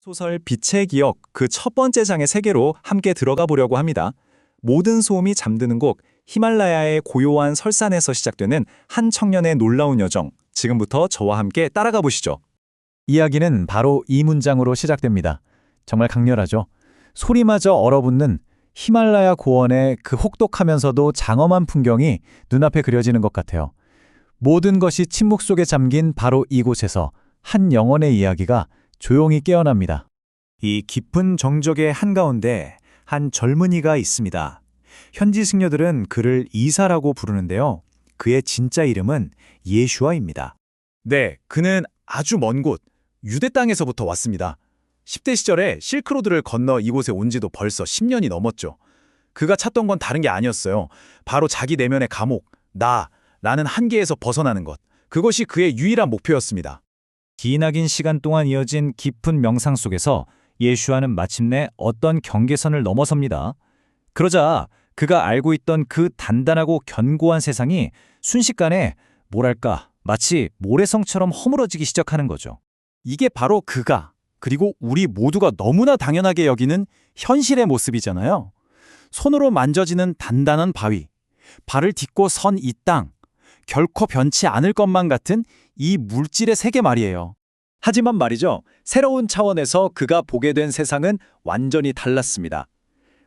소설 빛의 기억 그 첫 번째 장의 세계로 함께 들어가 보려고 합니다. 모든 소음이 잠드는 곳 히말라야의 고요한 설산에서 시작되는 한 청년의 놀라운 여정. 지금부터 저와 함께 따라가 보시죠. 이야기는 바로 이 문장으로 시작됩니다. 정말 강렬하죠. 소리마저 얼어붙는 히말라야 고원의 그 혹독하면서도 장엄한 풍경이 눈앞에 그려지는 것 같아요. 모든 것이 침묵 속에 잠긴 바로 이곳에서 한 영혼의 이야기가 조용히 깨어납니다. 이 깊은 정적의 한가운데 한 젊은이가 있습니다. 현지 승려들은 그를 이사라고 부르는데요. 그의 진짜 이름은 예슈아입니다. 네, 그는 아주 먼 곳, 유대 땅에서부터 왔습니다. 10대 시절에 실크로드를 건너 이곳에 온 지도 벌써 10년이 넘었죠. 그가 찾던 건 다른 게 아니었어요. 바로 자기 내면의 감옥, 나라는 한계에서 벗어나는 것. 그것이 그의 유일한 목표였습니다. 기나긴 시간 동안 이어진 깊은 명상 속에서 예슈아는 마침내 어떤 경계선을 넘어섭니다. 그러자 그가 알고 있던 그 단단하고 견고한 세상이 순식간에 뭐랄까 마치 모래성처럼 허물어지기 시작하는 거죠. 이게 바로 그가, 그리고 우리 모두가 너무나 당연하게 여기는 현실의 모습이잖아요. 손으로 만져지는 단단한 바위, 발을 딛고 선 이 땅, 결코 변치 않을 것만 같은 이 물질의 세계 말이에요. 하지만 말이죠. 새로운 차원에서 그가 보게 된 세상은 완전히 달랐습니다.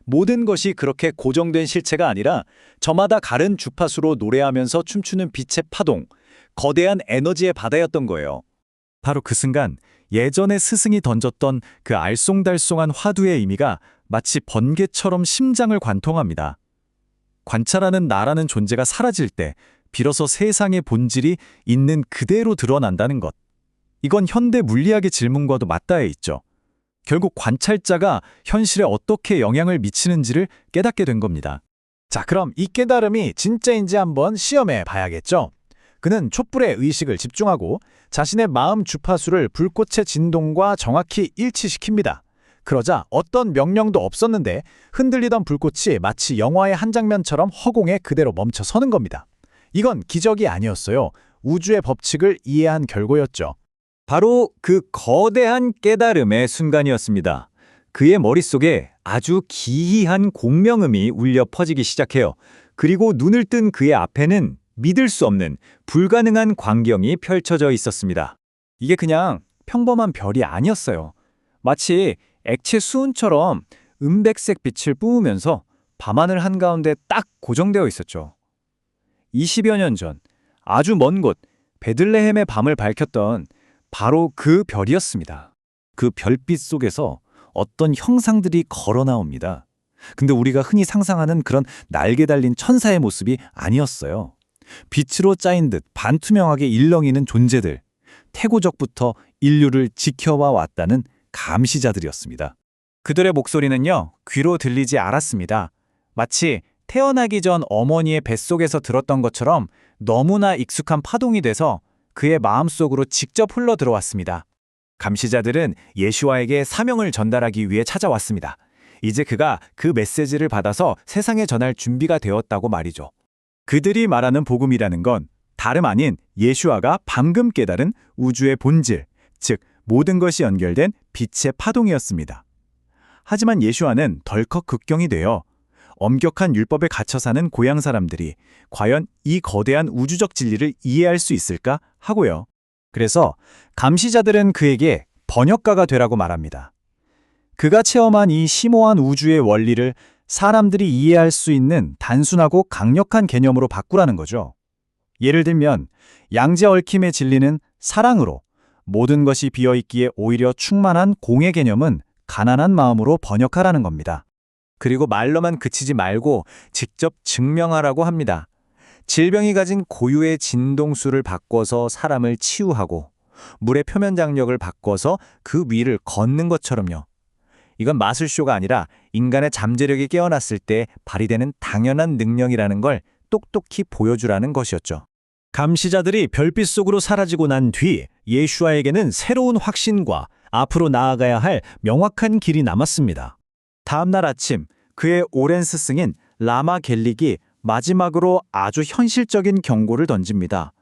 모든 것이 그렇게 고정된 실체가 아니라 저마다 다른 주파수로 노래하면서 춤추는 빛의 파동, 거대한 에너지의 바다였던 거예요. 바로 그 순간 예전에 스승이 던졌던 그 알쏭달쏭한 화두의 의미가 마치 번개처럼 심장을 관통합니다. 관찰하는 나라는 존재가 사라질 때 비로소 세상의 본질이 있는 그대로 드러난다는 것. 이건 현대 물리학의 질문과도 맞닿아 있죠. 결국 관찰자가 현실에 어떻게 영향을 미치는지를 깨닫게 된 겁니다. 자, 그럼 이 깨달음이 진짜인지 한번 시험해 봐야겠죠? 그는 촛불에 의식을 집중하고 자신의 마음 주파수를 불꽃의 진동과 정확히 일치시킵니다. 그러자 어떤 명령도 없었는데 흔들리던 불꽃이 마치 영화의 한 장면처럼 허공에 그대로 멈춰 서는 겁니다. 이건 기적이 아니었어요. 우주의 법칙을 이해한 결과였죠. 바로 그 거대한 깨달음의 순간이었습니다. 그의 머릿속에 아주 기이한 공명음이 울려 퍼지기 시작해요. 그리고 눈을 뜬 그의 앞에는 믿을 수 없는 불가능한 광경이 펼쳐져 있었습니다. 이게 그냥 평범한 별이 아니었어요. 마치 액체 수은처럼 은백색 빛을 뿜으면서 밤하늘 한가운데 딱 고정되어 있었죠. 20여 년 전 아주 먼 곳 베들레헴의 밤을 밝혔던 바로 그 별이었습니다. 그 별빛 속에서 어떤 형상들이 걸어 나옵니다. 근데 우리가 흔히 상상하는 그런 날개 달린 천사의 모습이 아니었어요. 빛으로 짜인 듯 반투명하게 일렁이는 존재들, 태고적부터 인류를 지켜와 왔다는 감시자들이었습니다. 그들의 목소리는요, 귀로 들리지 않았습니다. 마치 태어나기 전 어머니의 뱃속에서 들었던 것처럼 너무나 익숙한 파동이 돼서 그의 마음속으로 직접 흘러 들어왔습니다. 감시자들은 예슈아에게 사명을 전달하기 위해 찾아왔습니다. 이제 그가 그 메시지를 받아서 세상에 전할 준비가 되었다고 말이죠. 그들이 말하는 복음이라는 건 다름 아닌 예슈아가 방금 깨달은 우주의 본질, 즉 모든 것이 연결된 빛의 파동이었습니다. 하지만 예슈아는 덜컥 극경이 되어 엄격한 율법에 갇혀 사는 고향 사람들이 과연 이 거대한 우주적 진리를 이해할 수 있을까 하고요. 그래서 감시자들은 그에게 번역가가 되라고 말합니다. 그가 체험한 이 심오한 우주의 원리를 사람들이 이해할 수 있는 단순하고 강력한 개념으로 바꾸라는 거죠. 예를 들면 양재 얽힘의 진리는 사랑으로, 모든 것이 비어있기에 오히려 충만한 공의 개념은 가난한 마음으로 번역하라는 겁니다. 그리고 말로만 그치지 말고 직접 증명하라고 합니다. 질병이 가진 고유의 진동수를 바꿔서 사람을 치유하고 물의 표면 장력을 바꿔서 그 위를 걷는 것처럼요. 이건 마술쇼가 아니라 인간의 잠재력이 깨어났을 때 발휘되는 당연한 능력이라는 걸 똑똑히 보여주라는 것이었죠. 감시자들이 별빛 속으로 사라지고 난 뒤 예슈아에게는 새로운 확신과 앞으로 나아가야 할 명확한 길이 남았습니다. 다음 날 아침 그의 오랜 스승인 라마 겔릭이 마지막으로 아주 현실적인 경고를 던집니다.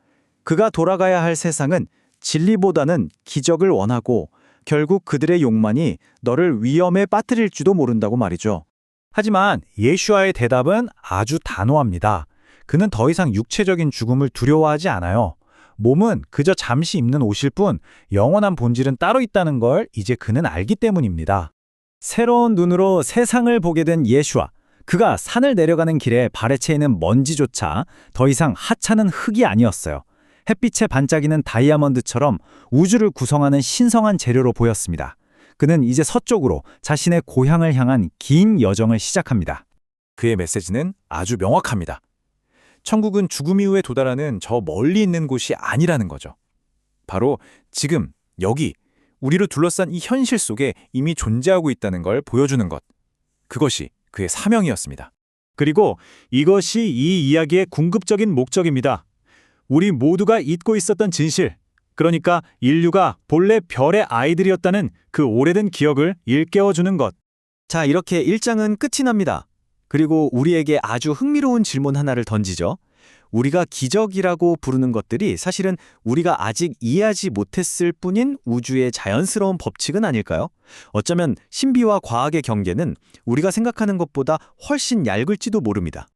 그가 돌아가야 할 세상은 진리보다는 기적을 원하고 결국 그들의 욕망이 너를 위험에 빠뜨릴지도 모른다고 말이죠. 하지만 예슈아의 대답은 아주 단호합니다. 그는 더 이상 육체적인 죽음을 두려워하지 않아요. 몸은 그저 잠시 입는 옷일 뿐 영원한 본질은 따로 있다는 걸 이제 그는 알기 때문입니다. 새로운 눈으로 세상을 보게 된 예슈아. 그가 산을 내려가는 길에 발에 채이는 먼지조차 더 이상 하찮은 흙이 아니었어요. 햇빛에 반짝이는 다이아몬드처럼 우주를 구성하는 신성한 재료로 보였습니다. 그는 이제 서쪽으로 자신의 고향을 향한 긴 여정을 시작합니다. 그의 메시지는 아주 명확합니다. 천국은 죽음 이후에 도달하는 저 멀리 있는 곳이 아니라는 거죠. 바로 지금, 여기, 우리로 둘러싼 이 현실 속에 이미 존재하고 있다는 걸 보여주는 것. 그것이 그의 사명이었습니다. 그리고 이것이 이 이야기의 궁극적인 목적입니다. 우리 모두가 잊고 있었던 진실, 그러니까 인류가 본래 별의 아이들이었다는 그 오래된 기억을 일깨워주는 것. 자, 이렇게 1장은 끝이 납니다. 그리고 우리에게 아주 흥미로운 질문 하나를 던지죠. 우리가 기적이라고 부르는 것들이 사실은 우리가 아직 이해하지 못했을 뿐인 우주의 자연스러운 법칙은 아닐까요? 어쩌면 신비와 과학의 경계는 우리가 생각하는 것보다 훨씬 얇을지도 모릅니다.